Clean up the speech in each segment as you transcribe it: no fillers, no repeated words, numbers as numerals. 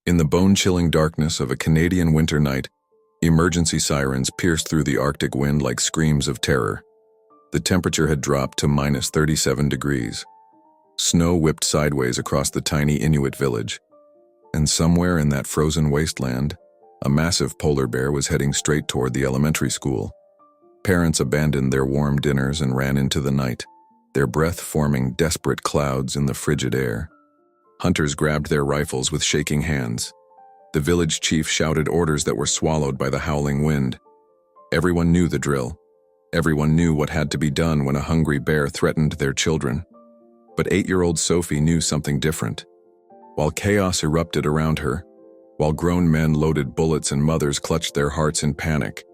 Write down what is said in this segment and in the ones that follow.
In the bone-chilling darkness of a Canadian winter night, emergency sirens pierced through the Arctic wind like screams of terror. The temperature had dropped to minus 37 degrees. Snow whipped sideways across the tiny Inuit village. And somewhere in that frozen wasteland, a massive polar bear was heading straight toward the elementary school. Parents abandoned their warm dinners and ran into the night, their breath forming desperate clouds in the frigid air. Hunters grabbed their rifles with shaking hands. The village chief shouted orders that were swallowed by the howling wind. Everyone knew the drill. Everyone knew what had to be done when a hungry bear threatened their children. But 8-year-old Sophie knew something different. While chaos erupted around her, while grown men loaded bullets and mothers clutched their hearts in panic,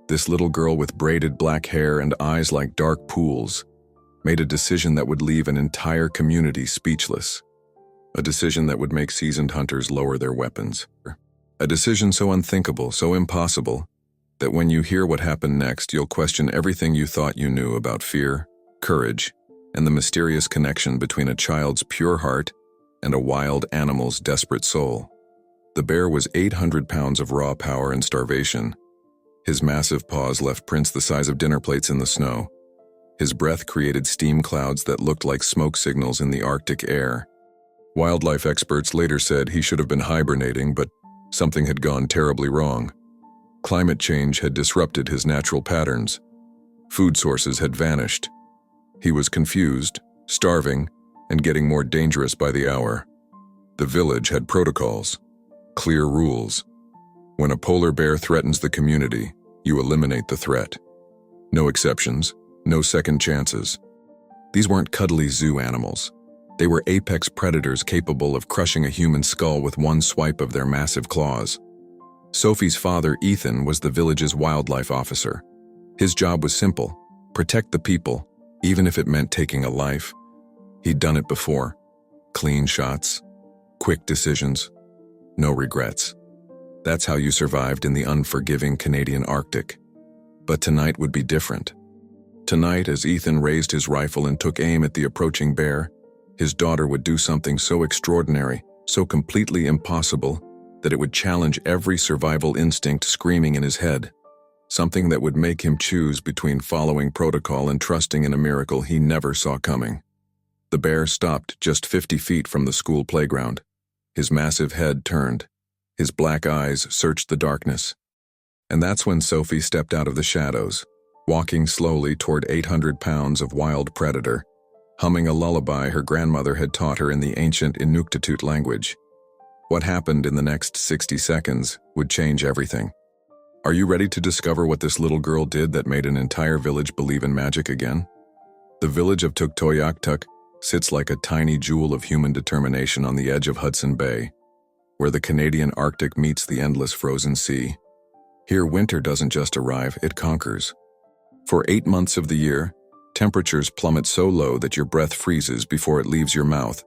this little girl with braided black hair and eyes like dark pools made a decision that would leave an entire community speechless. A decision that would make seasoned hunters lower their weapons. A decision so unthinkable, so impossible, that when you hear what happened next, you'll question everything you thought you knew about fear, courage, and the mysterious connection between a child's pure heart and a wild animal's desperate soul. The bear was 800 pounds of raw power and starvation. His massive paws left prints the size of dinner plates in the snow. His breath created steam clouds that looked like smoke signals in the Arctic air. Wildlife experts later said he should have been hibernating, but something had gone terribly wrong. Climate change had disrupted his natural patterns. Food sources had vanished. He was confused, starving, and getting more dangerous by the hour. The village had protocols, clear rules. When a polar bear threatens the community, you eliminate the threat. No exceptions, no second chances. These weren't cuddly zoo animals. They were apex predators capable of crushing a human skull with one swipe of their massive claws. Sophie's father, Ethan, was the village's wildlife officer. His job was simple: protect the people, even if it meant taking a life. He'd done it before. Clean shots, quick decisions, no regrets. That's how you survived in the unforgiving Canadian Arctic. But tonight would be different. Tonight, as Ethan raised his rifle and took aim at the approaching bear, his daughter would do something so extraordinary, so completely impossible, that it would challenge every survival instinct screaming in his head. Something that would make him choose between following protocol and trusting in a miracle he never saw coming. The bear stopped just 50 feet from the school playground. His massive head turned. His black eyes searched the darkness. And that's when Sophie stepped out of the shadows, walking slowly toward 800 pounds of wild predator, humming a lullaby her grandmother had taught her in the ancient Inuktitut language. What happened in the next 60 seconds would change everything. Are you ready to discover what this little girl did that made an entire village believe in magic again? The village of Tearjerker sits like a tiny jewel of human determination on the edge of Hudson Bay, where the Canadian Arctic meets the endless frozen sea. Here, winter doesn't just arrive, it conquers. For 8 months of the year, temperatures plummet so low that your breath freezes before it leaves your mouth,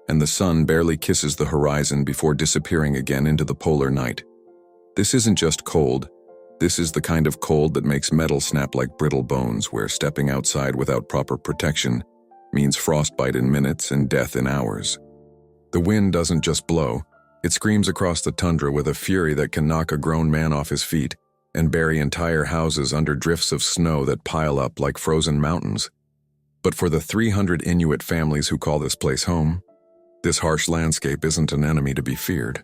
and the sun barely kisses the horizon before disappearing again into the polar night. This isn't just cold. This is the kind of cold that makes metal snap like brittle bones, where stepping outside without proper protection means frostbite in minutes and death in hours. The wind doesn't just blow. It screams across the tundra with a fury that can knock a grown man off his feet and bury entire houses under drifts of snow that pile up like frozen mountains. But for the 300 Inuit families who call this place home, this harsh landscape isn't an enemy to be feared.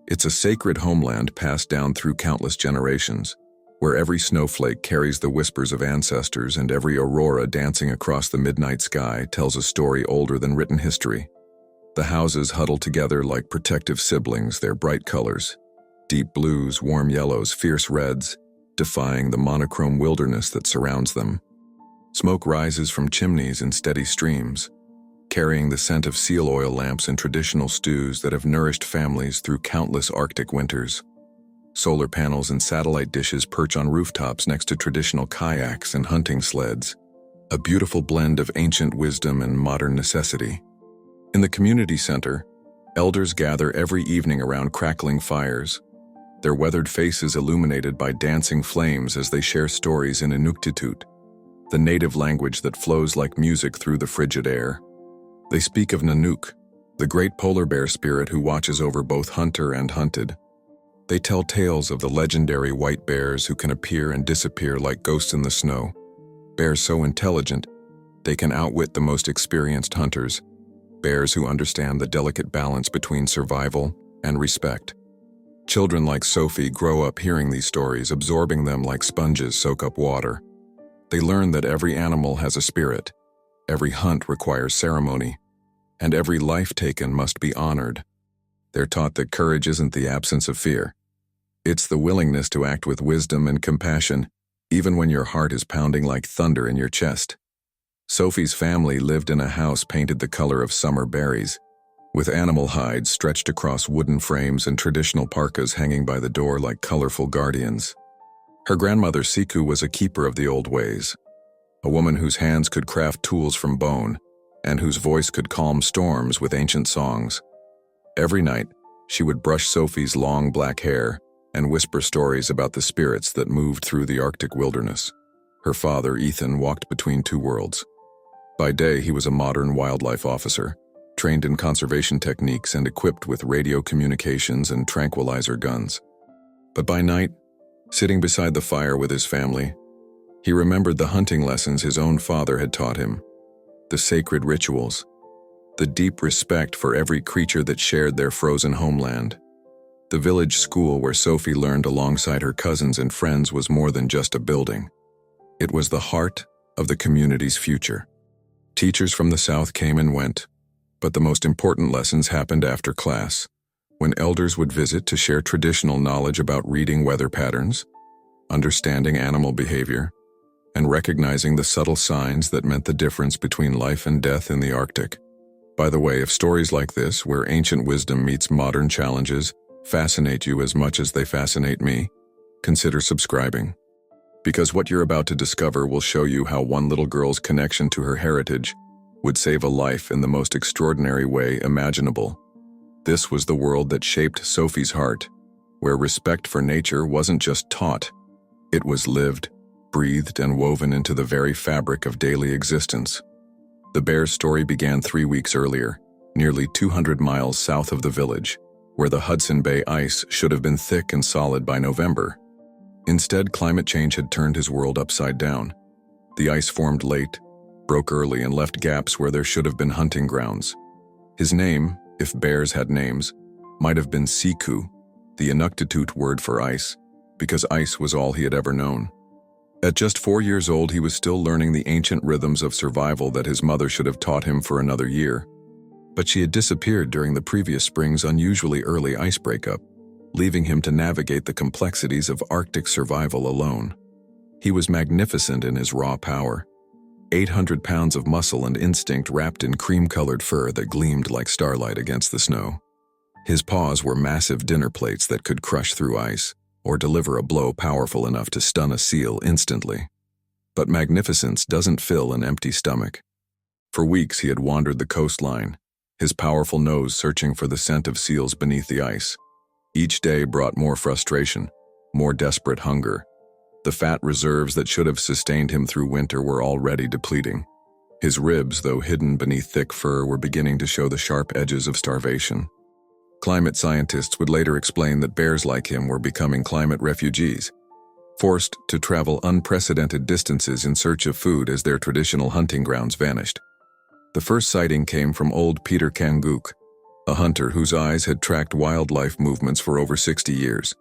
It's a sacred homeland passed down through countless generations, where every snowflake carries the whispers of ancestors and every aurora dancing across the midnight sky tells a story older than written history. The houses huddle together like protective siblings, their bright colors, deep blues, warm yellows, fierce reds, defying the monochrome wilderness that surrounds them. Smoke rises from chimneys in steady streams, carrying the scent of seal oil lamps and traditional stews that have nourished families through countless Arctic winters. Solar panels and satellite dishes perch on rooftops next to traditional kayaks and hunting sleds, a beautiful blend of ancient wisdom and modern necessity. In the community center, elders gather every evening around crackling fires, their weathered faces illuminated by dancing flames as they share stories in Inuktitut, the native language that flows like music through the frigid air. They speak of Nanook, the great polar bear spirit who watches over both hunter and hunted. They tell tales of the legendary white bears who can appear and disappear like ghosts in the snow. Bears so intelligent, they can outwit the most experienced hunters. Bears who understand the delicate balance between survival and respect. Children like Sophie grow up hearing these stories, absorbing them like sponges soak up water. They learn that every animal has a spirit, every hunt requires ceremony, and every life taken must be honored. They're taught that courage isn't the absence of fear. It's the willingness to act with wisdom and compassion, even when your heart is pounding like thunder in your chest. Sophie's family lived in a house painted the color of summer berries, with animal hides stretched across wooden frames and traditional parkas hanging by the door like colorful guardians. Her grandmother Siku was a keeper of the old ways, a woman whose hands could craft tools from bone, and whose voice could calm storms with ancient songs. Every night, she would brush Sophie's long black hair and whisper stories about the spirits that moved through the Arctic wilderness. Her father, Ethan, walked between two worlds. By day, he was a modern wildlife officer, trained in conservation techniques and equipped with radio communications and tranquilizer guns. But by night, sitting beside the fire with his family, he remembered the hunting lessons his own father had taught him, the sacred rituals, the deep respect for every creature that shared their frozen homeland. The village school where Sophie learned alongside her cousins and friends was more than just a building. It was the heart of the community's future. Teachers from the south came and went, but the most important lessons happened after class, when elders would visit to share traditional knowledge about reading weather patterns, understanding animal behavior, and recognizing the subtle signs that meant the difference between life and death in the Arctic. By the way, if stories like this, where ancient wisdom meets modern challenges, fascinate you as much as they fascinate me, consider subscribing. Because what you're about to discover will show you how one little girl's connection to her heritage would save a life in the most extraordinary way imaginable. This was the world that shaped Sophie's heart, where respect for nature wasn't just taught, it was lived, breathed, and woven into the very fabric of daily existence. The bear's story began 3 weeks earlier, nearly 200 miles south of the village, where the Hudson Bay ice should have been thick and solid by November. Instead, climate change had turned his world upside down. The ice formed late, broke early, and left gaps where there should have been hunting grounds. His name, if bears had names, might have been Siku, the Inuktitut word for ice, because ice was all he had ever known. At just 4 years old, he was still learning the ancient rhythms of survival that his mother should have taught him for another year. But she had disappeared during the previous spring's unusually early ice breakup, leaving him to navigate the complexities of Arctic survival alone. He was magnificent in his raw power, 800 pounds of muscle and instinct wrapped in cream-colored fur that gleamed like starlight against the snow. His paws were massive dinner plates that could crush through ice, or deliver a blow powerful enough to stun a seal instantly. But magnificence doesn't fill an empty stomach. For weeks he had wandered the coastline, his powerful nose searching for the scent of seals beneath the ice. Each day brought more frustration, more desperate hunger. The fat reserves that should have sustained him through winter were already depleting. His ribs, though hidden beneath thick fur, were beginning to show the sharp edges of starvation. Climate scientists would later explain that bears like him were becoming climate refugees, forced to travel unprecedented distances in search of food as their traditional hunting grounds vanished. The first sighting came from old Peter Kanguk, a hunter whose eyes had tracked wildlife movements for over 60 years.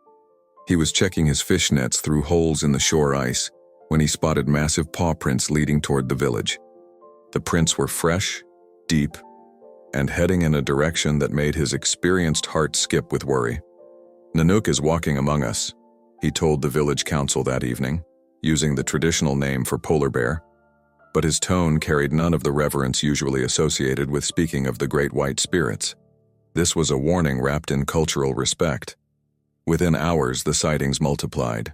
He was checking his fish nets through holes in the shore ice when he spotted massive paw prints leading toward the village. The prints were fresh, deep, and heading in a direction that made his experienced heart skip with worry. "Nanook is walking among us," he told the village council that evening, using the traditional name for polar bear. But his tone carried none of the reverence usually associated with speaking of the great white spirits. This was a warning wrapped in cultural respect. Within hours, the sightings multiplied.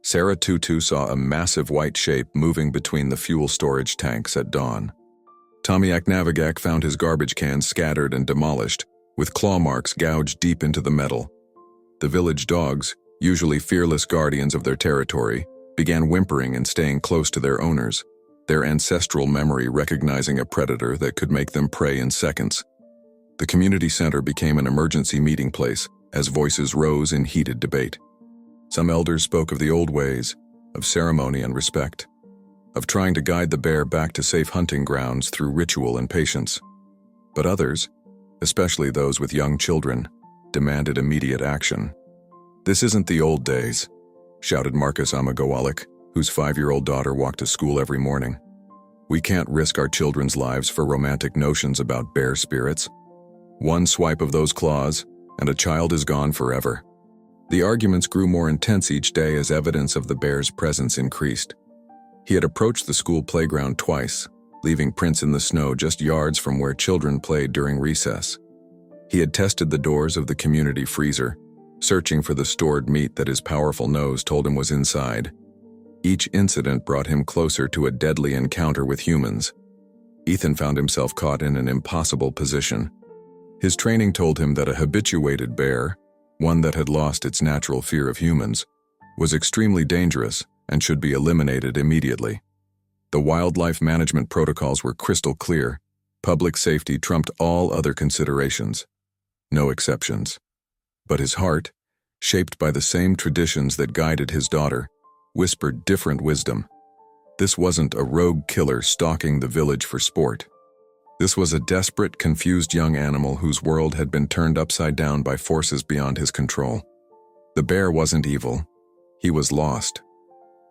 Sarah Tutu saw a massive white shape moving between the fuel storage tanks at dawn. Tomiak Navigak found his garbage cans scattered and demolished, with claw marks gouged deep into the metal. The village dogs, usually fearless guardians of their territory, began whimpering and staying close to their owners, their ancestral memory recognizing a predator that could make them prey in seconds. The community center became an emergency meeting place as voices rose in heated debate. Some elders spoke of the old ways, of ceremony and respect, of trying to guide the bear back to safe hunting grounds through ritual and patience. But others, especially those with young children, demanded immediate action. "This isn't the old days," shouted Marcus Amagowalik, whose 5-year-old daughter walked to school every morning. "We can't risk our children's lives for romantic notions about bear spirits. One swipe of those claws, and a child is gone forever." The arguments grew more intense each day as evidence of the bear's presence increased. He had approached the school playground twice, leaving prints in the snow just yards from where children played during recess. He had tested the doors of the community freezer, searching for the stored meat that his powerful nose told him was inside. Each incident brought him closer to a deadly encounter with humans. Ethan found himself caught in an impossible position. His training told him that a habituated bear, one that had lost its natural fear of humans, was extremely dangerous and should be eliminated immediately. The wildlife management protocols were crystal clear. Public safety trumped all other considerations. No exceptions. But his heart, shaped by the same traditions that guided his daughter, whispered different wisdom. This wasn't a rogue killer stalking the village for sport. This was a desperate, confused young animal whose world had been turned upside down by forces beyond his control. The bear wasn't evil. He was lost.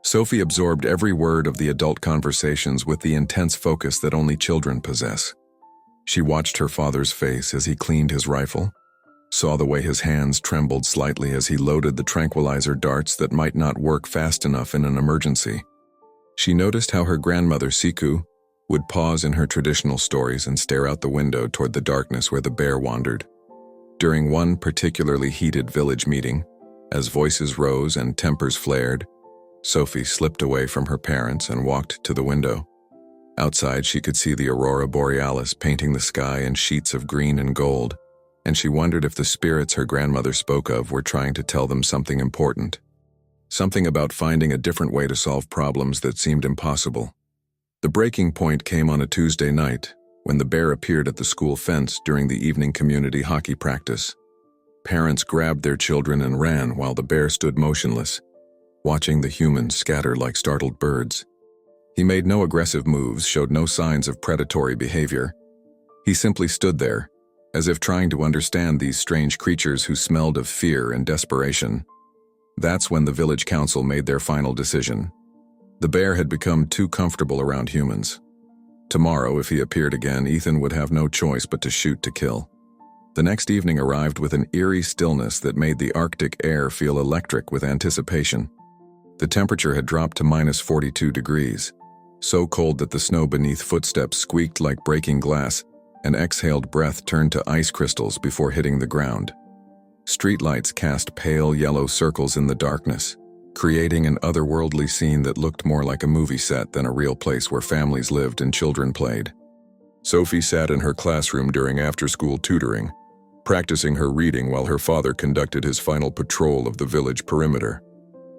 Sophie absorbed every word of the adult conversations with the intense focus that only children possess. She watched her father's face as he cleaned his rifle, saw the way his hands trembled slightly as he loaded the tranquilizer darts that might not work fast enough in an emergency. She noticed how her grandmother, Siku, would pause in her traditional stories and stare out the window toward the darkness where the bear wandered. During one particularly heated village meeting, as voices rose and tempers flared, Sophie slipped away from her parents and walked to the window. Outside, she could see the aurora borealis painting the sky in sheets of green and gold, and she wondered if the spirits her grandmother spoke of were trying to tell them something important. Something about finding a different way to solve problems that seemed impossible. The breaking point came on a Tuesday night, when the bear appeared at the school fence during the evening community hockey practice. Parents grabbed their children and ran while the bear stood motionless, watching the humans scatter like startled birds. He made no aggressive moves, showed no signs of predatory behavior. He simply stood there, as if trying to understand these strange creatures who smelled of fear and desperation. That's when the village council made their final decision. The bear had become too comfortable around humans. Tomorrow, if he appeared again, Ethan would have no choice but to shoot to kill. The next evening arrived with an eerie stillness that made the Arctic air feel electric with anticipation. The temperature had dropped to -42 degrees, so cold that the snow beneath footsteps squeaked like breaking glass, and exhaled breath turned to ice crystals before hitting the ground. Streetlights cast pale yellow circles in the darkness, creating an otherworldly scene that looked more like a movie set than a real place where families lived and children played. Sophie sat in her classroom during after-school tutoring, practicing her reading while her father conducted his final patrol of the village perimeter.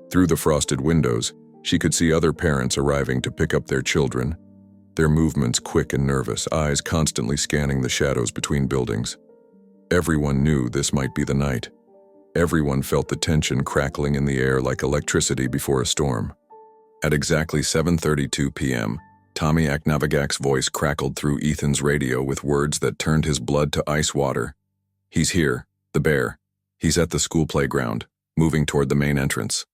Through the frosted windows, she could see other parents arriving to pick up their children, their movements quick and nervous, eyes constantly scanning the shadows between buildings. Everyone knew this might be the night. Everyone felt the tension crackling in the air like electricity before a storm. At exactly 7:32 p.m., Tommy Aknavagak's voice crackled through Ethan's radio with words that turned his blood to ice water. "He's here, the bear. He's at the school playground, moving toward the main entrance."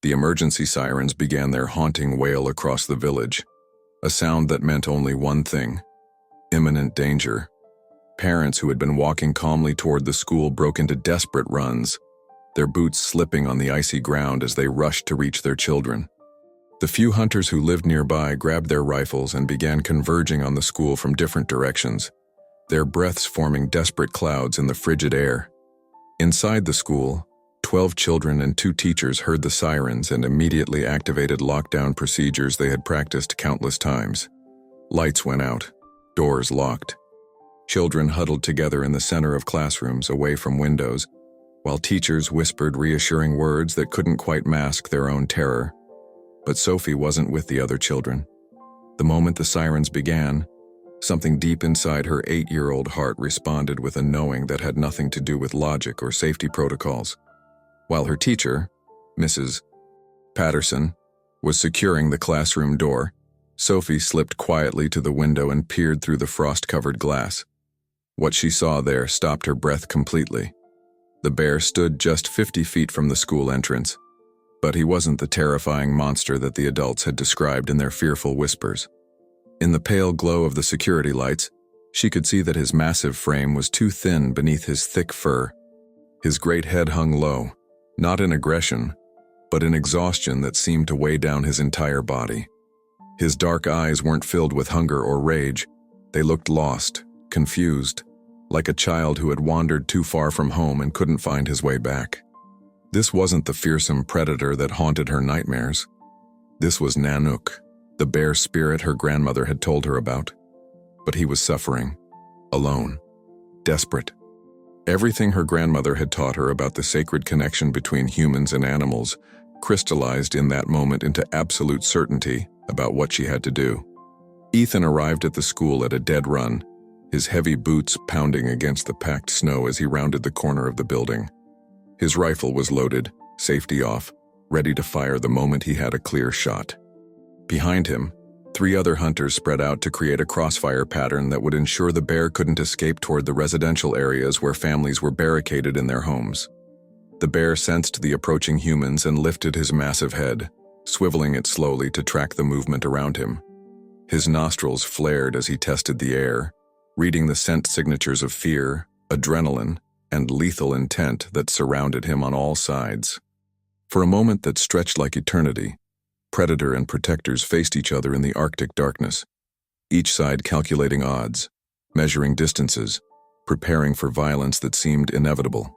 The emergency sirens began their haunting wail across the village, a sound that meant only one thing: imminent danger. Parents who had been walking calmly toward the school broke into desperate runs, their boots slipping on the icy ground as they rushed to reach their children. The few hunters who lived nearby grabbed their rifles and began converging on the school from different directions, their breaths forming desperate clouds in the frigid air. Inside the school, 12 children and 2 teachers heard the sirens and immediately activated lockdown procedures they had practiced countless times. Lights went out, doors locked. Children huddled together in the center of classrooms, away from windows, while teachers whispered reassuring words that couldn't quite mask their own terror. But Sophie wasn't with the other children. The moment the sirens began, Something deep inside her 8-year-old heart responded with a knowing that had nothing to do with logic or safety protocols. While her teacher, Mrs. Patterson, was securing the classroom door, Sophie slipped quietly to the window and peered through the frost-covered glass. What she saw there stopped her breath completely. The bear stood just 50 feet from the school entrance, but he wasn't the terrifying monster that the adults had described in their fearful whispers. In the pale glow of the security lights, she could see that his massive frame was too thin beneath his thick fur. His great head hung low, not in aggression, but in exhaustion that seemed to weigh down his entire body. His dark eyes weren't filled with hunger or rage. They looked lost, confused, like a child who had wandered too far from home and couldn't find his way back. This wasn't the fearsome predator that haunted her nightmares. This was Nanook, the bear spirit her grandmother had told her about. But he was suffering, alone, desperate. Everything her grandmother had taught her about the sacred connection between humans and animals crystallized in that moment into absolute certainty about what she had to do. Ethan arrived at the school at a dead run, his heavy boots pounding against the packed snow as he rounded the corner of the building. His rifle was loaded, safety off, ready to fire the moment he had a clear shot. Behind him, 3 other hunters spread out to create a crossfire pattern that would ensure the bear couldn't escape toward the residential areas where families were barricaded in their homes. The bear sensed the approaching humans and lifted his massive head, swiveling it slowly to track the movement around him. His nostrils flared as he tested the air, reading the scent signatures of fear, adrenaline, and lethal intent that surrounded him on all sides. For a moment that stretched like eternity, predator and protectors faced each other in the Arctic darkness, each side calculating odds, measuring distances, preparing for violence that seemed inevitable.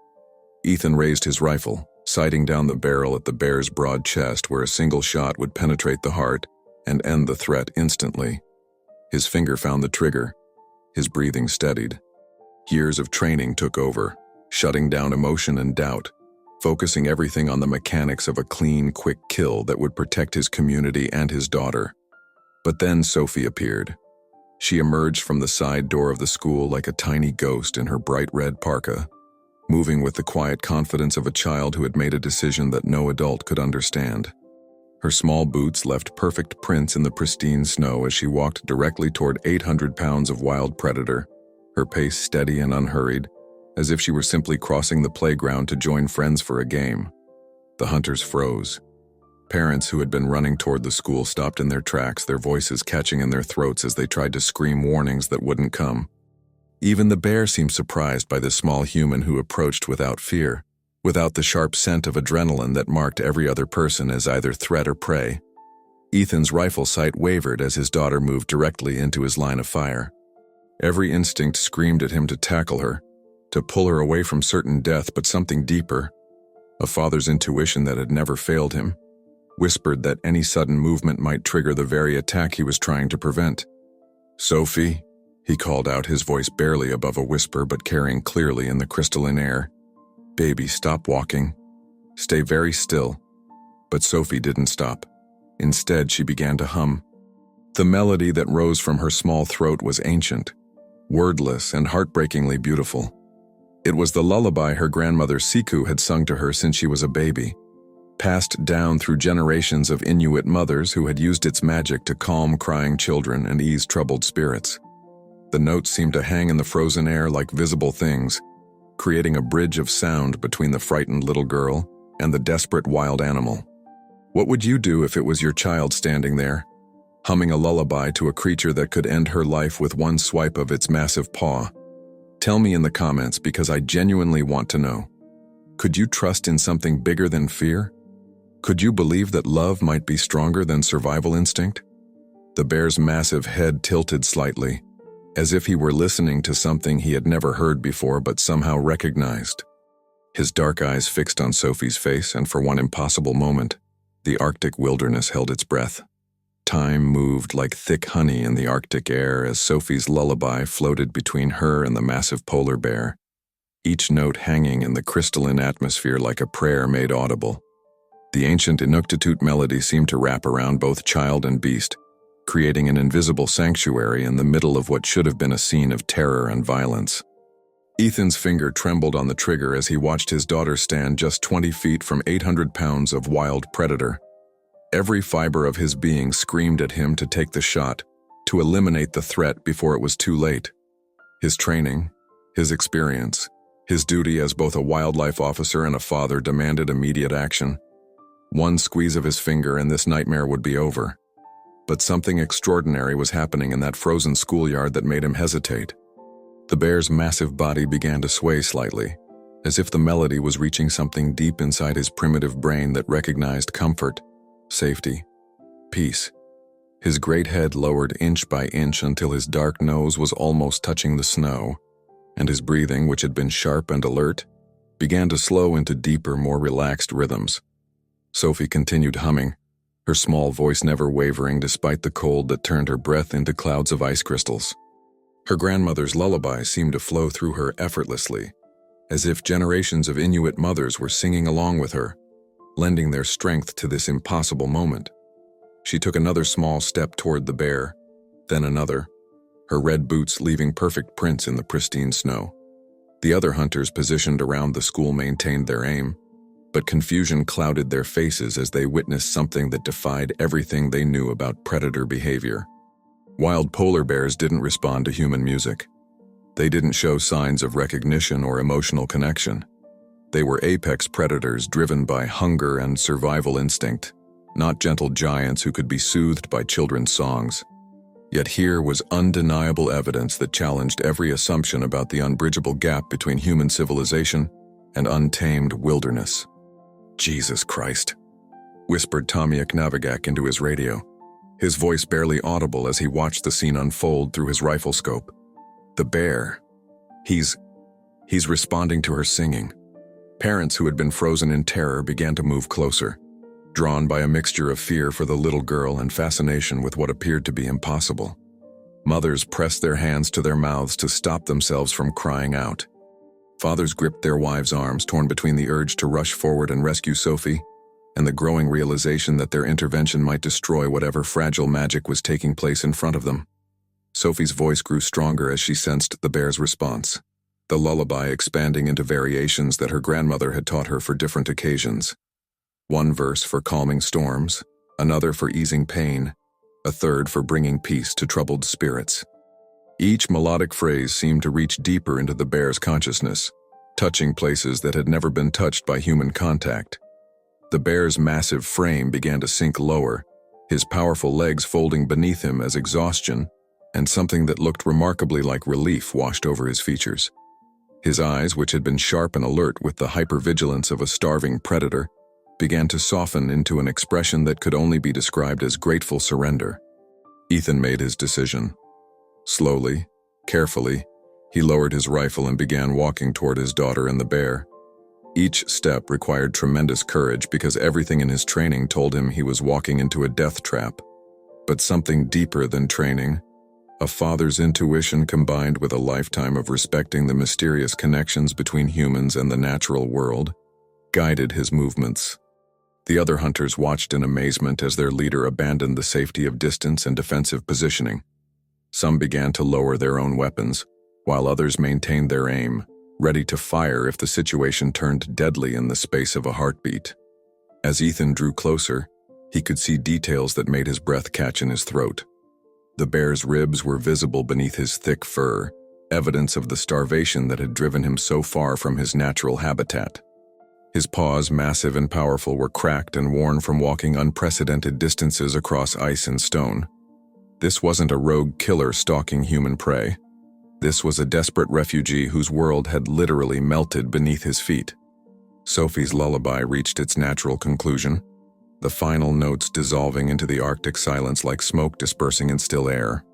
Ethan raised his rifle, sighting down the barrel at the bear's broad chest where a single shot would penetrate the heart and end the threat instantly. His finger found the trigger. His breathing steadied. Years of training took over, shutting down emotion and doubt, focusing everything on the mechanics of a clean, quick kill that would protect his community and his daughter. But then Sophie appeared. She emerged from the side door of the school like a tiny ghost in her bright red parka, moving with the quiet confidence of a child who had made a decision that no adult could understand. Her small boots left perfect prints in the pristine snow as she walked directly toward 800 pounds of wild predator, her pace steady and unhurried, as if she were simply crossing the playground to join friends for a game. The hunters froze. Parents who had been running toward the school stopped in their tracks, their voices catching in their throats as they tried to scream warnings that wouldn't come. Even the bear seemed surprised by the small human who approached without fear, without the sharp scent of adrenaline that marked every other person as either threat or prey. Ethan's rifle sight wavered as his daughter moved directly into his line of fire. Every instinct screamed at him to tackle her, to pull her away from certain death, but something deeper, a father's intuition that had never failed him, whispered that any sudden movement might trigger the very attack he was trying to prevent. "Sophie," he called out, his voice barely above a whisper but carrying clearly in the crystalline air. "Baby, stop walking. Stay very still." But Sophie didn't stop. Instead, she began to hum. The melody that rose from her small throat was ancient, wordless, and heartbreakingly beautiful. It was the lullaby her grandmother Siku had sung to her since she was a baby, passed down through generations of Inuit mothers who had used its magic to calm crying children and ease troubled spirits. The notes seemed to hang in the frozen air like visible things, creating a bridge of sound between the frightened little girl and the desperate wild animal. What would you do if it was your child standing there, humming a lullaby to a creature that could end her life with one swipe of its massive paw? Tell me in the comments, because I genuinely want to know. Could you trust in something bigger than fear? Could you believe that love might be stronger than survival instinct? The bear's massive head tilted slightly, as if he were listening to something he had never heard before but somehow recognized. His dark eyes fixed on Sophie's face, and for one impossible moment, the Arctic wilderness held its breath. Time moved like thick honey in the Arctic air as Sophie's lullaby floated between her and the massive polar bear, each note hanging in the crystalline atmosphere like a prayer made audible. The ancient Inuktitut melody seemed to wrap around both child and beast, creating an invisible sanctuary in the middle of what should have been a scene of terror and violence. Ethan's finger trembled on the trigger as he watched his daughter stand just 20 feet from 800 pounds of wild predator. Every fiber of his being screamed at him to take the shot, to eliminate the threat before it was too late. His training, his experience, his duty as both a wildlife officer and a father demanded immediate action. One squeeze of his finger and this nightmare would be over. But something extraordinary was happening in that frozen schoolyard that made him hesitate. The bear's massive body began to sway slightly, as if the melody was reaching something deep inside his primitive brain that recognized comfort, safety, peace. His great head lowered inch by inch until his dark nose was almost touching the snow, and his breathing, which had been sharp and alert, began to slow into deeper, more relaxed rhythms. Sophie continued humming, her small voice never wavering despite the cold that turned her breath into clouds of ice crystals. Her grandmother's lullaby seemed to flow through her effortlessly, as if generations of Inuit mothers were singing along with her, lending their strength to this impossible moment. She took another small step toward the bear, then another, her red boots leaving perfect prints in the pristine snow. The other hunters positioned around the school maintained their aim, but confusion clouded their faces as they witnessed something that defied everything they knew about predator behavior. Wild polar bears didn't respond to human music. They didn't show signs of recognition or emotional connection. They were apex predators driven by hunger and survival instinct, not gentle giants who could be soothed by children's songs. Yet here was undeniable evidence that challenged every assumption about the unbridgeable gap between human civilization and untamed wilderness. "Jesus Christ," whispered Tomiak Navigak into his radio, his voice barely audible as he watched the scene unfold through his rifle scope. "The bear. He's responding to her singing." Parents who had been frozen in terror began to move closer, drawn by a mixture of fear for the little girl and fascination with what appeared to be impossible. Mothers pressed their hands to their mouths to stop themselves from crying out. Fathers gripped their wives' arms, torn between the urge to rush forward and rescue Sophie, and the growing realization that their intervention might destroy whatever fragile magic was taking place in front of them. Sophie's voice grew stronger as she sensed the bear's response, the lullaby expanding into variations that her grandmother had taught her for different occasions. One verse for calming storms, another for easing pain, a third for bringing peace to troubled spirits. Each melodic phrase seemed to reach deeper into the bear's consciousness, touching places that had never been touched by human contact. The bear's massive frame began to sink lower, his powerful legs folding beneath him as exhaustion and something that looked remarkably like relief washed over his features. His eyes, which had been sharp and alert with the hypervigilance of a starving predator, began to soften into an expression that could only be described as grateful surrender. Ethan made his decision. Slowly, carefully, he lowered his rifle and began walking toward his daughter and the bear. Each step required tremendous courage because everything in his training told him he was walking into a death trap. But something deeper than training, a father's intuition combined with a lifetime of respecting the mysterious connections between humans and the natural world, guided his movements. The other hunters watched in amazement as their leader abandoned the safety of distance and defensive positioning. Some began to lower their own weapons, while others maintained their aim, ready to fire if the situation turned deadly in the space of a heartbeat. As Ethan drew closer, he could see details that made his breath catch in his throat. The bear's ribs were visible beneath his thick fur, evidence of the starvation that had driven him so far from his natural habitat. His paws, massive and powerful, were cracked and worn from walking unprecedented distances across ice and stone. This wasn't a rogue killer stalking human prey. This was a desperate refugee whose world had literally melted beneath his feet. Sophie's lullaby reached its natural conclusion, the final notes dissolving into the Arctic silence like smoke dispersing in still air.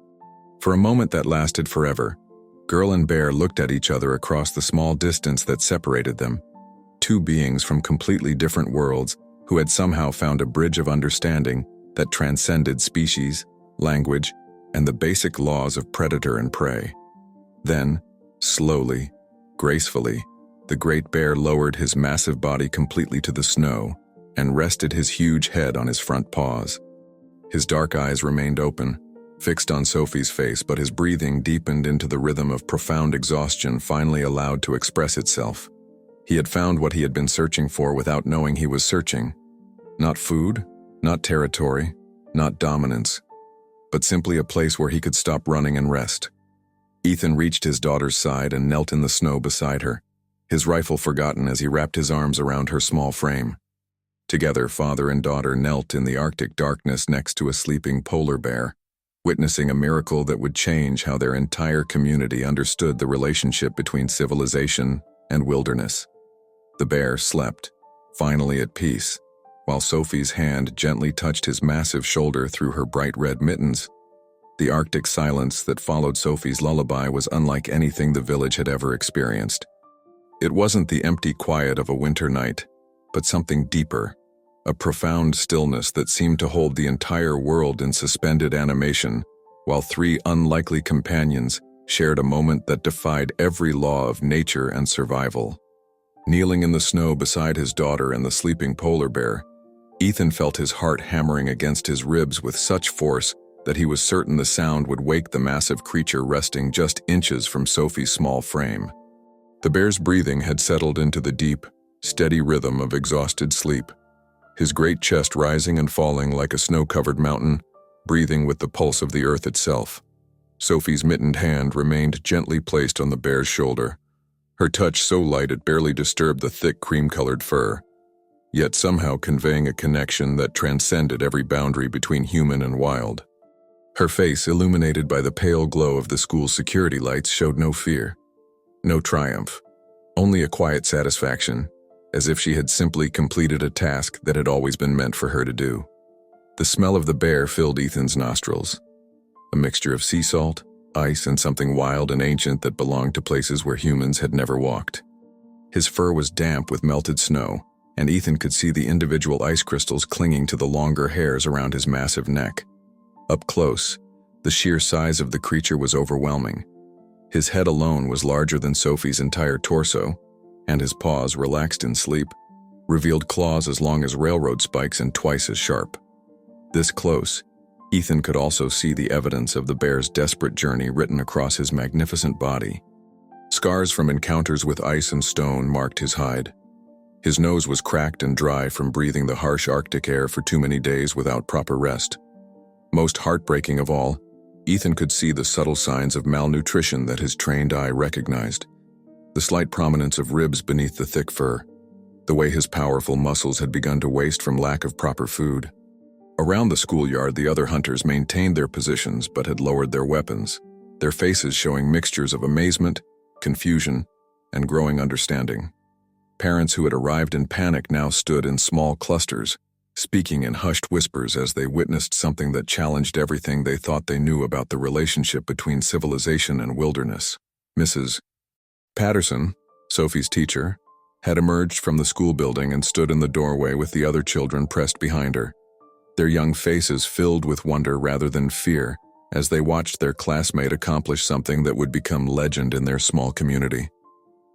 For a moment that lasted forever, girl and bear looked at each other across the small distance that separated them. Two beings from completely different worlds who had somehow found a bridge of understanding that transcended species, language, and the basic laws of predator and prey. Then, slowly, gracefully, the great bear lowered his massive body completely to the snow and rested his huge head on his front paws. His dark eyes remained open, fixed on Sophie's face, but his breathing deepened into the rhythm of profound exhaustion finally allowed to express itself. He had found what he had been searching for without knowing he was searching. Not food, not territory, not dominance, but simply a place where he could stop running and rest. Ethan reached his daughter's side and knelt in the snow beside her, his rifle forgotten as he wrapped his arms around her small frame. Together, father and daughter knelt in the Arctic darkness next to a sleeping polar bear, witnessing a miracle that would change how their entire community understood the relationship between civilization and wilderness. The bear slept, finally at peace, while Sophie's hand gently touched his massive shoulder through her bright red mittens. The Arctic silence that followed Sophie's lullaby was unlike anything the village had ever experienced. It wasn't the empty quiet of a winter night, but something deeper, a profound stillness that seemed to hold the entire world in suspended animation, while three unlikely companions shared a moment that defied every law of nature and survival. Kneeling in the snow beside his daughter and the sleeping polar bear, Ethan felt his heart hammering against his ribs with such force that he was certain the sound would wake the massive creature resting just inches from Sophie's small frame. The bear's breathing had settled into the deep, steady rhythm of exhausted sleep, his great chest rising and falling like a snow-covered mountain, breathing with the pulse of the earth itself. Sophie's mittened hand remained gently placed on the bear's shoulder, her touch so light it barely disturbed the thick cream-colored fur, yet somehow conveying a connection that transcended every boundary between human and wild. Her face, illuminated by the pale glow of the school's security lights, showed no fear, no triumph, only a quiet satisfaction, as if she had simply completed a task that had always been meant for her to do. The smell of the bear filled Ethan's nostrils, a mixture of sea salt, ice, and something wild and ancient that belonged to places where humans had never walked. His fur was damp with melted snow, and Ethan could see the individual ice crystals clinging to the longer hairs around his massive neck. Up close, the sheer size of the creature was overwhelming. His head alone was larger than Sophie's entire torso, and his paws, relaxed in sleep, revealed claws as long as railroad spikes and twice as sharp. This close, Ethan could also see the evidence of the bear's desperate journey written across his magnificent body. Scars from encounters with ice and stone marked his hide. His nose was cracked and dry from breathing the harsh Arctic air for too many days without proper rest. Most heartbreaking of all, Ethan could see the subtle signs of malnutrition that his trained eye recognized. The slight prominence of ribs beneath the thick fur, the way his powerful muscles had begun to waste from lack of proper food. Around the schoolyard, the other hunters maintained their positions but had lowered their weapons, their faces showing mixtures of amazement, confusion, and growing understanding. Parents who had arrived in panic now stood in small clusters, speaking in hushed whispers as they witnessed something that challenged everything they thought they knew about the relationship between civilization and wilderness. Mrs. Patterson, Sophie's teacher, had emerged from the school building and stood in the doorway with the other children pressed behind her, their young faces filled with wonder rather than fear as they watched their classmate accomplish something that would become legend in their small community.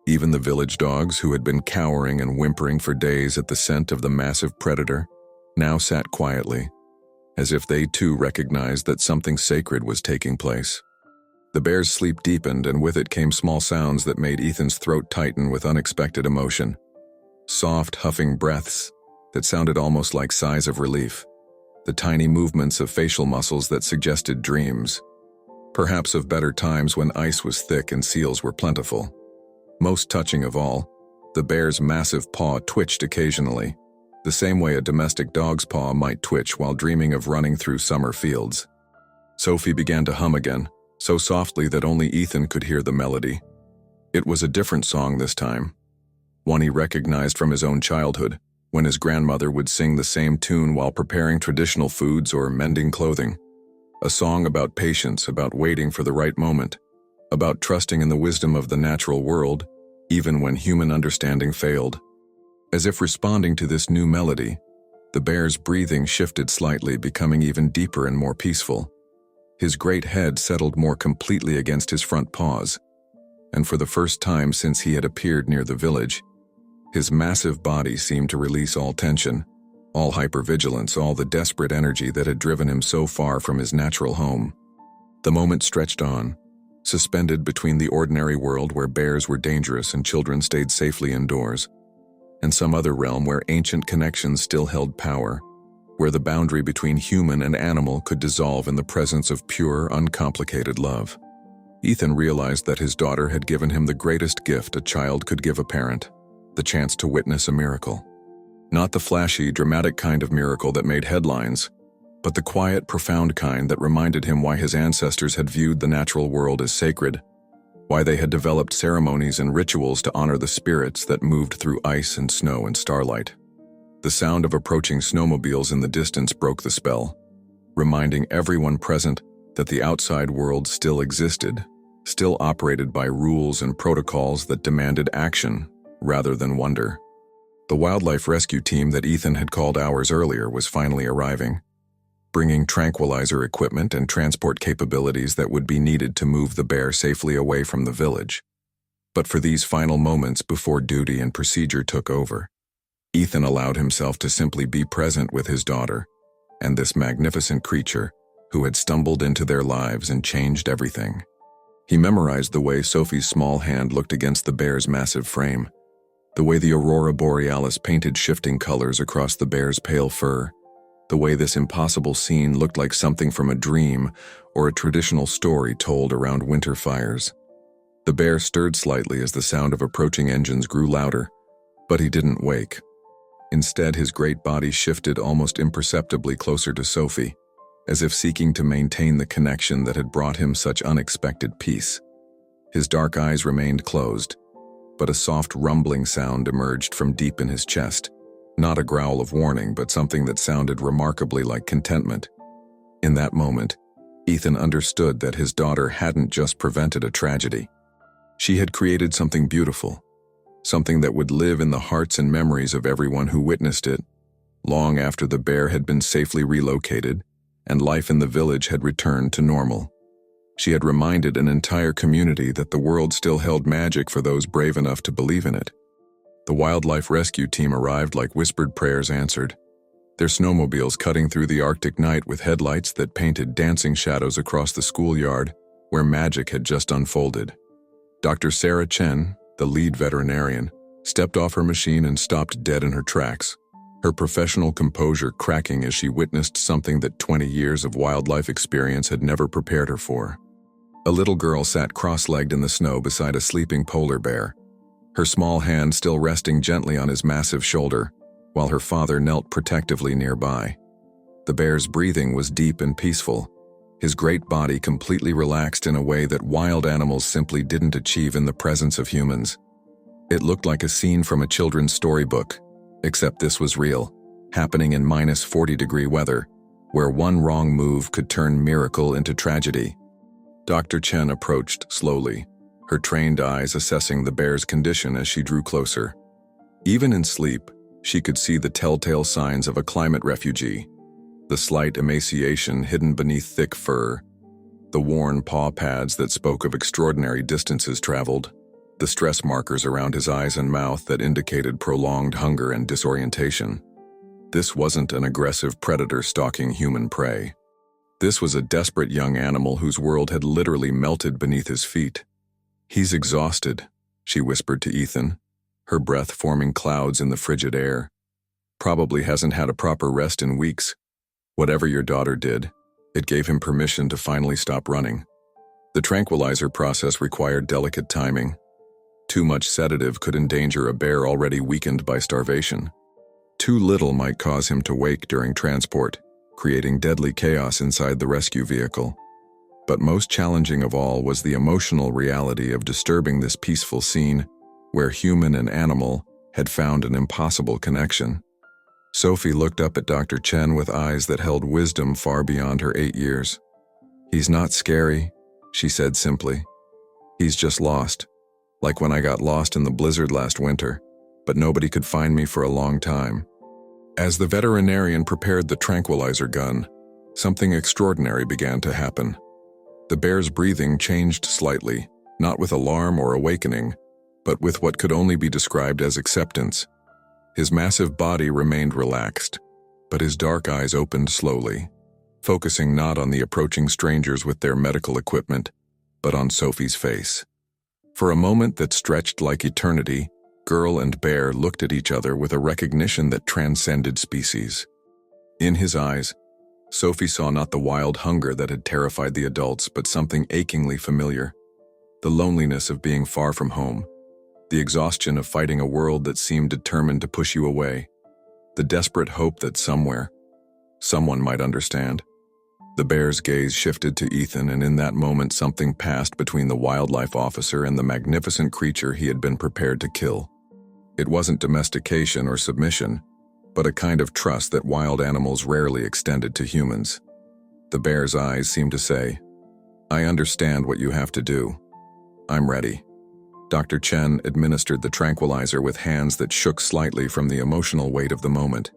Even the village dogs, who had been cowering and whimpering for days at the scent of the massive predator, now sat quietly, as if they too recognized that something sacred was taking place. The bear's sleep deepened, and with it came small sounds that made Ethan's throat tighten with unexpected emotion. Soft, huffing breaths that sounded almost like sighs of relief. The tiny movements of facial muscles that suggested dreams, perhaps of better times when ice was thick and seals were plentiful. Most touching of all, the bear's massive paw twitched occasionally, the same way a domestic dog's paw might twitch while dreaming of running through summer fields. Sophie began to hum again, so softly that only Ethan could hear the melody. It was a different song this time, one he recognized from his own childhood, when his grandmother would sing the same tune while preparing traditional foods or mending clothing. A song about patience, about waiting for the right moment, about trusting in the wisdom of the natural world, even when human understanding failed. As if responding to this new melody, the bear's breathing shifted slightly, becoming even deeper and more peaceful. His great head settled more completely against his front paws, and for the first time since he had appeared near the village, his massive body seemed to release all tension, all hypervigilance, all the desperate energy that had driven him so far from his natural home. The moment stretched on, suspended between the ordinary world where bears were dangerous and children stayed safely indoors, and some other realm where ancient connections still held power, where the boundary between human and animal could dissolve in the presence of pure, uncomplicated love. Ethan realized that his daughter had given him the greatest gift a child could give a parent, the chance to witness a miracle. Not the flashy, dramatic kind of miracle that made headlines, but the quiet, profound kind that reminded him why his ancestors had viewed the natural world as sacred, why they had developed ceremonies and rituals to honor the spirits that moved through ice and snow and starlight. The sound of approaching snowmobiles in the distance broke the spell, reminding everyone present that the outside world still existed, still operated by rules and protocols that demanded action rather than wonder. The wildlife rescue team that Ethan had called hours earlier was finally arriving, bringing tranquilizer equipment and transport capabilities that would be needed to move the bear safely away from the village. But for these final moments before duty and procedure took over, Ethan allowed himself to simply be present with his daughter and this magnificent creature who had stumbled into their lives and changed everything. He memorized the way Sophie's small hand looked against the bear's massive frame, the way the aurora borealis painted shifting colors across the bear's pale fur, the way this impossible scene looked like something from a dream or a traditional story told around winter fires. The bear stirred slightly as the sound of approaching engines grew louder, but he didn't wake. Instead, his great body shifted almost imperceptibly closer to Sophie, as if seeking to maintain the connection that had brought him such unexpected peace. His dark eyes remained closed, but a soft rumbling sound emerged from deep in his chest, not a growl of warning, but something that sounded remarkably like contentment. In that moment, Ethan understood that his daughter hadn't just prevented a tragedy. She had created something beautiful, something that would live in the hearts and memories of everyone who witnessed it, long after the bear had been safely relocated and life in the village had returned to normal. She had reminded an entire community that the world still held magic for those brave enough to believe in it. The wildlife rescue team arrived like whispered prayers answered, their snowmobiles cutting through the Arctic night with headlights that painted dancing shadows across the schoolyard where magic had just unfolded. Dr. Sarah Chen, the lead veterinarian, stepped off her machine and stopped dead in her tracks, her professional composure cracking as she witnessed something that 20 years of wildlife experience had never prepared her for. A little girl sat cross-legged in the snow beside a sleeping polar bear, her small hand still resting gently on his massive shoulder, while her father knelt protectively nearby. The bear's breathing was deep and peaceful, his great body completely relaxed in a way that wild animals simply didn't achieve in the presence of humans. It looked like a scene from a children's storybook, except this was real, happening in -40-degree weather, where one wrong move could turn miracle into tragedy. Dr. Chen approached slowly, her trained eyes assessing the bear's condition as she drew closer. Even in sleep, she could see the telltale signs of a climate refugee, the slight emaciation hidden beneath thick fur, the worn paw pads that spoke of extraordinary distances traveled, the stress markers around his eyes and mouth that indicated prolonged hunger and disorientation. This wasn't an aggressive predator stalking human prey. This was a desperate young animal whose world had literally melted beneath his feet. "He's exhausted," she whispered to Ethan, her breath forming clouds in the frigid air. "Probably hasn't had a proper rest in weeks. Whatever your daughter did, it gave him permission to finally stop running." The tranquilizer process required delicate timing. Too much sedative could endanger a bear already weakened by starvation. Too little might cause him to wake during transport, creating deadly chaos inside the rescue vehicle. But most challenging of all was the emotional reality of disturbing this peaceful scene where human and animal had found an impossible connection. Sophie looked up at Dr. Chen with eyes that held wisdom far beyond her 8 years. "He's not scary," she said simply. "He's just lost, like when I got lost in the blizzard last winter, but nobody could find me for a long time." As the veterinarian prepared the tranquilizer gun, something extraordinary began to happen. The bear's breathing changed slightly, not with alarm or awakening, but with what could only be described as acceptance. His massive body remained relaxed, but his dark eyes opened slowly, focusing not on the approaching strangers with their medical equipment, but on Sophie's face. For a moment that stretched like eternity, girl and bear looked at each other with a recognition that transcended species. In his eyes, Sophie saw not the wild hunger that had terrified the adults, but something achingly familiar. The loneliness of being far from home, the exhaustion of fighting a world that seemed determined to push you away, the desperate hope that somewhere, someone might understand. The bear's gaze shifted to Ethan, and in that moment something passed between the wildlife officer and the magnificent creature he had been prepared to kill. It wasn't domestication or submission, but a kind of trust that wild animals rarely extended to humans. The bear's eyes seemed to say, "I understand what you have to do. I'm ready." Dr. Chen administered the tranquilizer with hands that shook slightly from the emotional weight of the moment.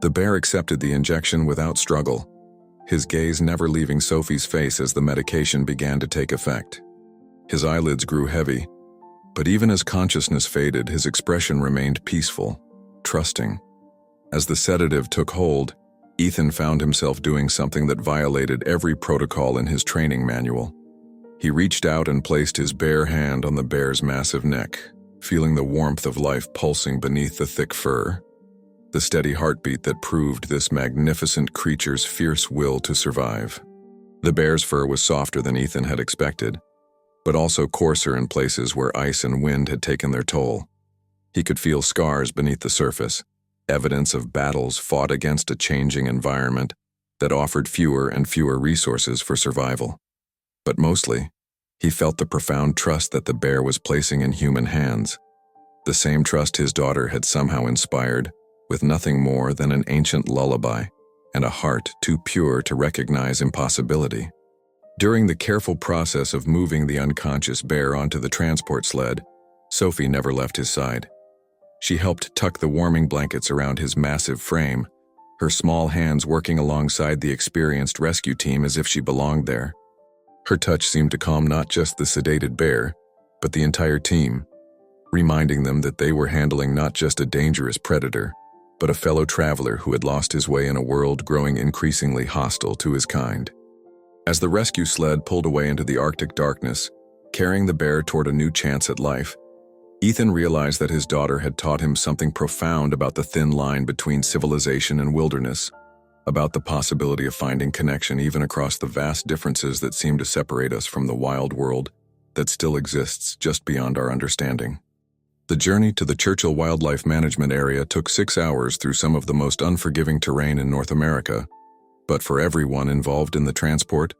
The bear accepted the injection without struggle, his gaze never leaving Sophie's face as the medication began to take effect. His eyelids grew heavy, but even as consciousness faded, his expression remained peaceful, trusting. As the sedative took hold, Ethan found himself doing something that violated every protocol in his training manual. He reached out and placed his bare hand on the bear's massive neck, feeling the warmth of life pulsing beneath the thick fur, the steady heartbeat that proved this magnificent creature's fierce will to survive. The bear's fur was softer than Ethan had expected, but also coarser in places where ice and wind had taken their toll. He could feel scars beneath the surface, evidence of battles fought against a changing environment that offered fewer and fewer resources for survival. But mostly, he felt the profound trust that the bear was placing in human hands, the same trust his daughter had somehow inspired, with nothing more than an ancient lullaby and a heart too pure to recognize impossibility. During the careful process of moving the unconscious bear onto the transport sled, Sophie never left his side. She helped tuck the warming blankets around his massive frame, her small hands working alongside the experienced rescue team as if she belonged there. Her touch seemed to calm not just the sedated bear, but the entire team, reminding them that they were handling not just a dangerous predator, but a fellow traveler who had lost his way in a world growing increasingly hostile to his kind. As the rescue sled pulled away into the Arctic darkness, carrying the bear toward a new chance at life, Ethan realized that his daughter had taught him something profound about the thin line between civilization and wilderness, about the possibility of finding connection even across the vast differences that seem to separate us from the wild world that still exists just beyond our understanding. The journey to the Churchill Wildlife Management Area took 6 hours through some of the most unforgiving terrain in North America, but for everyone involved in the transport,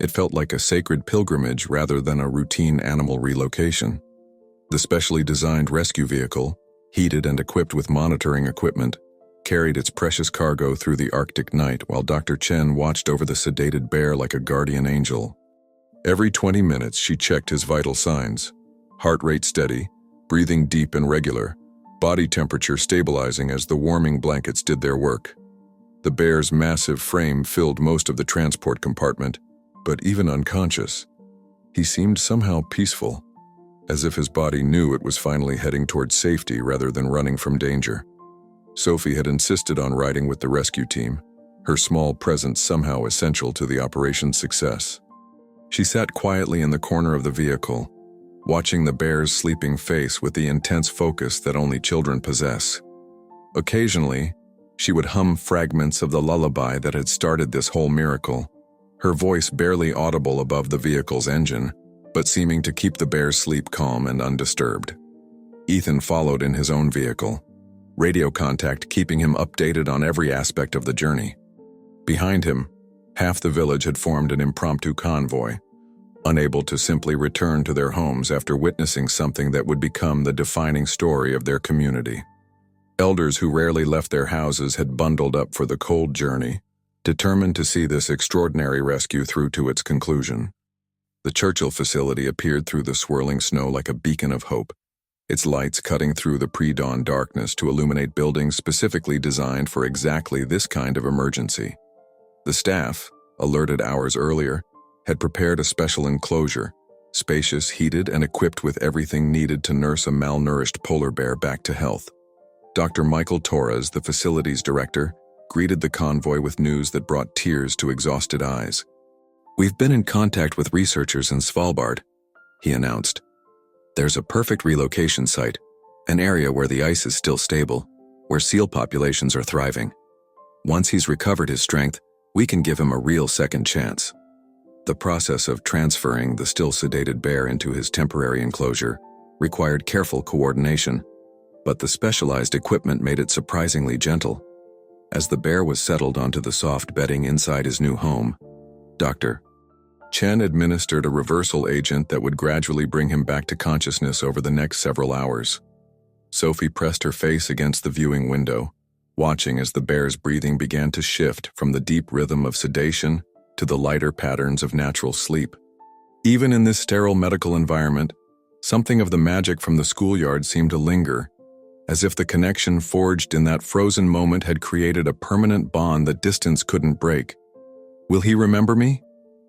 it felt like a sacred pilgrimage rather than a routine animal relocation. The specially designed rescue vehicle, heated and equipped with monitoring equipment, carried its precious cargo through the Arctic night while Dr. Chen watched over the sedated bear like a guardian angel. Every 20 minutes she checked his vital signs, heart rate steady, breathing deep and regular, body temperature stabilizing as the warming blankets did their work. The bear's massive frame filled most of the transport compartment, but even unconscious, he seemed somehow peaceful, as if his body knew it was finally heading towards safety rather than running from danger. Sophie had insisted on riding with the rescue team, her small presence somehow essential to the operation's success. She sat quietly in the corner of the vehicle, watching the bear's sleeping face with the intense focus that only children possess. Occasionally, she would hum fragments of the lullaby that had started this whole miracle, her voice barely audible above the vehicle's engine, but seeming to keep the bear's sleep calm and undisturbed. Ethan followed in his own vehicle, radio contact keeping him updated on every aspect of the journey. Behind him, half the village had formed an impromptu convoy, unable to simply return to their homes after witnessing something that would become the defining story of their community. Elders who rarely left their houses had bundled up for the cold journey, determined to see this extraordinary rescue through to its conclusion. The Churchill facility appeared through the swirling snow like a beacon of hope, its lights cutting through the pre-dawn darkness to illuminate buildings specifically designed for exactly this kind of emergency. The staff, alerted hours earlier, had prepared a special enclosure, spacious, heated, and equipped with everything needed to nurse a malnourished polar bear back to health. Dr. Michael Torres, the facility's director, greeted the convoy with news that brought tears to exhausted eyes. "We've been in contact with researchers in Svalbard," he announced. "There's a perfect relocation site, an area where the ice is still stable, where seal populations are thriving. Once he's recovered his strength, we can give him a real second chance." The process of transferring the still sedated bear into his temporary enclosure required careful coordination, but the specialized equipment made it surprisingly gentle. As the bear was settled onto the soft bedding inside his new home, Dr. Chen administered a reversal agent that would gradually bring him back to consciousness over the next several hours. Sophie pressed her face against the viewing window, watching as the bear's breathing began to shift from the deep rhythm of sedation to the lighter patterns of natural sleep. Even in this sterile medical environment, something of the magic from the schoolyard seemed to linger, as if the connection forged in that frozen moment had created a permanent bond that distance couldn't break. "Will he remember me?"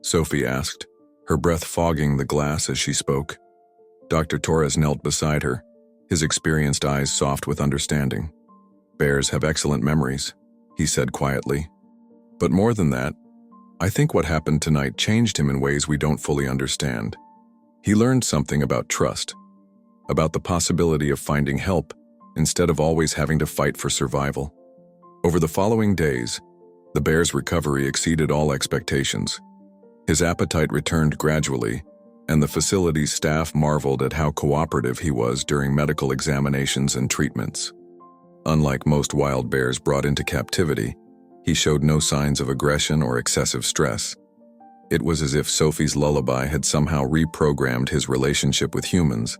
Sophie asked, her breath fogging the glass as she spoke. Dr. Torres knelt beside her, his experienced eyes soft with understanding. "Bears have excellent memories," he said quietly. "But more than that, I think what happened tonight changed him in ways we don't fully understand. He learned something about trust, about the possibility of finding help instead of always having to fight for survival." Over the following days, the bear's recovery exceeded all expectations. His appetite returned gradually, and the facility's staff marveled at how cooperative he was during medical examinations and treatments. Unlike most wild bears brought into captivity, he showed no signs of aggression or excessive stress. It was as if Sophie's lullaby had somehow reprogrammed his relationship with humans,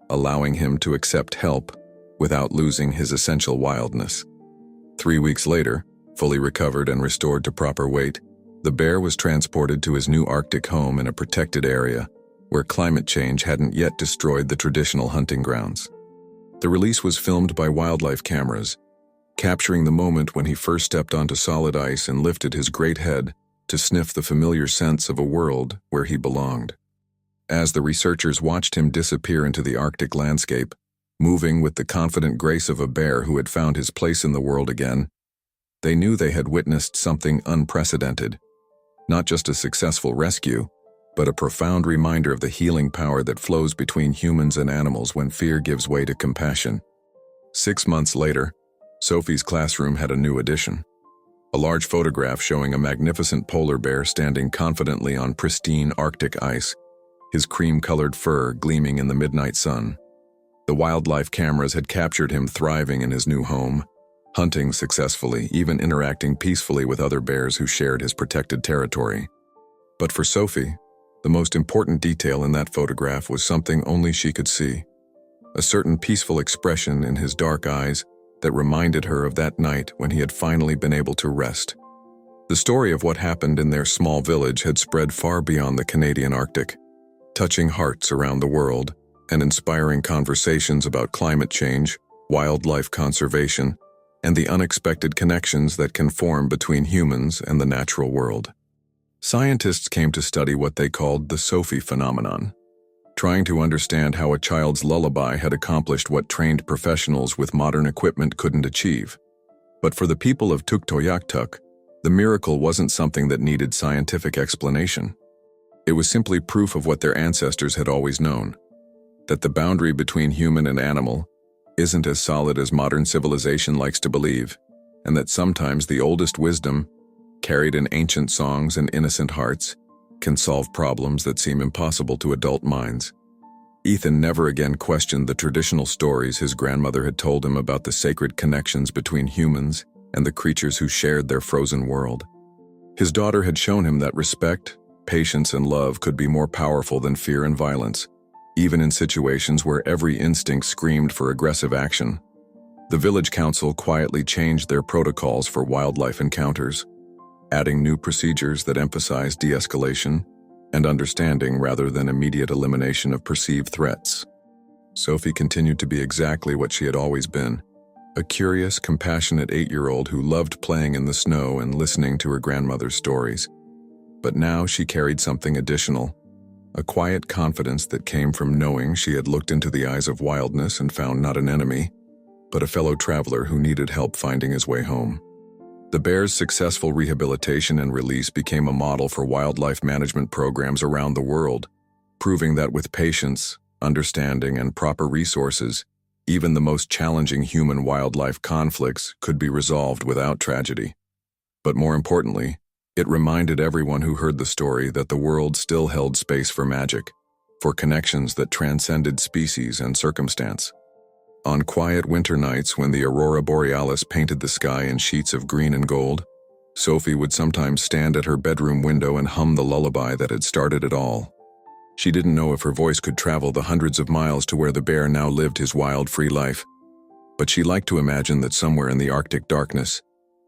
allowing him to accept help without losing his essential wildness. 3 weeks later, fully recovered and restored to proper weight, the bear was transported to his new Arctic home in a protected area where climate change hadn't yet destroyed the traditional hunting grounds. The release was filmed by wildlife cameras, capturing the moment when he first stepped onto solid ice and lifted his great head to sniff the familiar sense of a world where he belonged. As the researchers watched him disappear into the Arctic landscape, moving with the confident grace of a bear who had found his place in the world again, they knew they had witnessed something unprecedented. Not just a successful rescue, but a profound reminder of the healing power that flows between humans and animals when fear gives way to compassion. 6 months later, Sophie's classroom had a new addition. A large photograph showing a magnificent polar bear standing confidently on pristine Arctic ice, his cream-colored fur gleaming in the midnight sun. The wildlife cameras had captured him thriving in his new home, hunting successfully, even interacting peacefully with other bears who shared his protected territory. But for Sophie, the most important detail in that photograph was something only she could see. A certain peaceful expression in his dark eyes that reminded her of that night when he had finally been able to rest. The story of what happened in their small village had spread far beyond the Canadian Arctic, touching hearts around the world and inspiring conversations about climate change, wildlife conservation, and the unexpected connections that can form between humans and the natural world. Scientists came to study what they called the Sophie phenomenon, trying to understand how a child's lullaby had accomplished what trained professionals with modern equipment couldn't achieve. But for the people of Tuktoyaktuk, the miracle wasn't something that needed scientific explanation. It was simply proof of what their ancestors had always known, that the boundary between human and animal isn't as solid as modern civilization likes to believe, and that sometimes the oldest wisdom, carried in ancient songs and innocent hearts, can solve problems that seem impossible to adult minds. Ethan never again questioned the traditional stories his grandmother had told him about the sacred connections between humans and the creatures who shared their frozen world. His daughter had shown him that respect, patience, and love could be more powerful than fear and violence, even in situations where every instinct screamed for aggressive action. The village council quietly changed their protocols for wildlife encounters, adding new procedures that emphasize de-escalation and understanding rather than immediate elimination of perceived threats. Sophie continued to be exactly what she had always been, a curious, compassionate 8-year-old who loved playing in the snow and listening to her grandmother's stories. But now she carried something additional, a quiet confidence that came from knowing she had looked into the eyes of wildness and found not an enemy, but a fellow traveler who needed help finding his way home. The bear's successful rehabilitation and release became a model for wildlife management programs around the world, proving that with patience, understanding, and proper resources, even the most challenging human-wildlife conflicts could be resolved without tragedy. But more importantly, it reminded everyone who heard the story that the world still held space for magic, for connections that transcended species and circumstance. On quiet winter nights when the aurora borealis painted the sky in sheets of green and gold, Sophie would sometimes stand at her bedroom window and hum the lullaby that had started it all. She didn't know if her voice could travel the hundreds of miles to where the bear now lived his wild, free life, but she liked to imagine that somewhere in the Arctic darkness,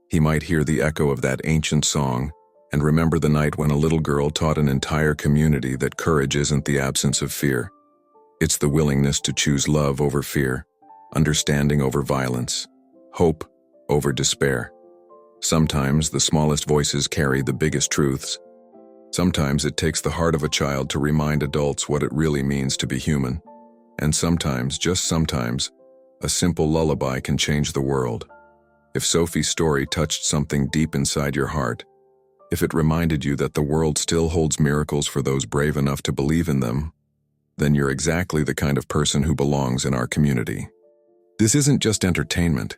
he might hear the echo of that ancient song and remember the night when a little girl taught an entire community that courage isn't the absence of fear. It's the willingness to choose love over fear, understanding over violence, hope over despair. Sometimes the smallest voices carry the biggest truths. Sometimes it takes the heart of a child to remind adults what it really means to be human. And sometimes, just sometimes, a simple lullaby can change the world. If Sophie's story touched something deep inside your heart, if it reminded you that the world still holds miracles for those brave enough to believe in them, then you're exactly the kind of person who belongs in our community. This isn't just entertainment.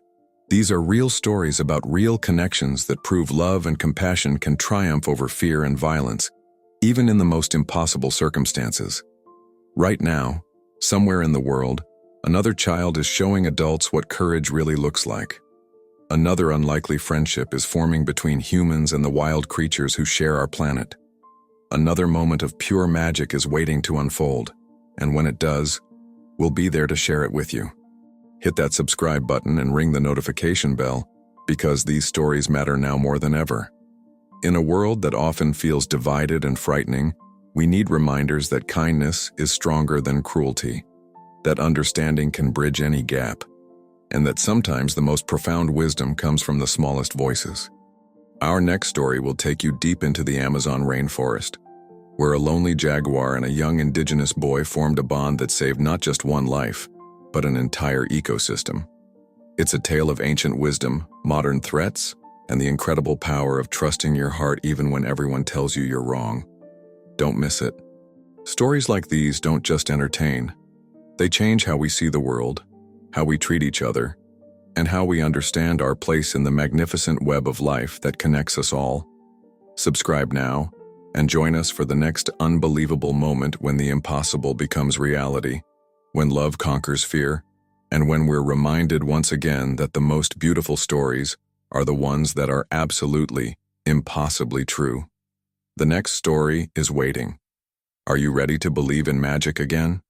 These are real stories about real connections that prove love and compassion can triumph over fear and violence, even in the most impossible circumstances. Right now, somewhere in the world, another child is showing adults what courage really looks like. Another unlikely friendship is forming between humans and the wild creatures who share our planet. Another moment of pure magic is waiting to unfold, and when it does, we'll be there to share it with you. Hit that subscribe button and ring the notification bell, because these stories matter now more than ever. In a world that often feels divided and frightening, we need reminders that kindness is stronger than cruelty, that understanding can bridge any gap, and that sometimes the most profound wisdom comes from the smallest voices. Our next story will take you deep into the Amazon rainforest, where a lonely jaguar and a young indigenous boy formed a bond that saved not just one life, but an entire ecosystem. It's a tale of ancient wisdom, modern threats, and the incredible power of trusting your heart even when everyone tells you you're wrong. Don't miss it. Stories like these don't just entertain. They change how we see the world, how we treat each other, and how we understand our place in the magnificent web of life that connects us all. Subscribe now, and join us for the next unbelievable moment when the impossible becomes reality, when love conquers fear, and when we're reminded once again that the most beautiful stories are the ones that are absolutely, impossibly true. The next story is waiting. Are you ready to believe in magic again?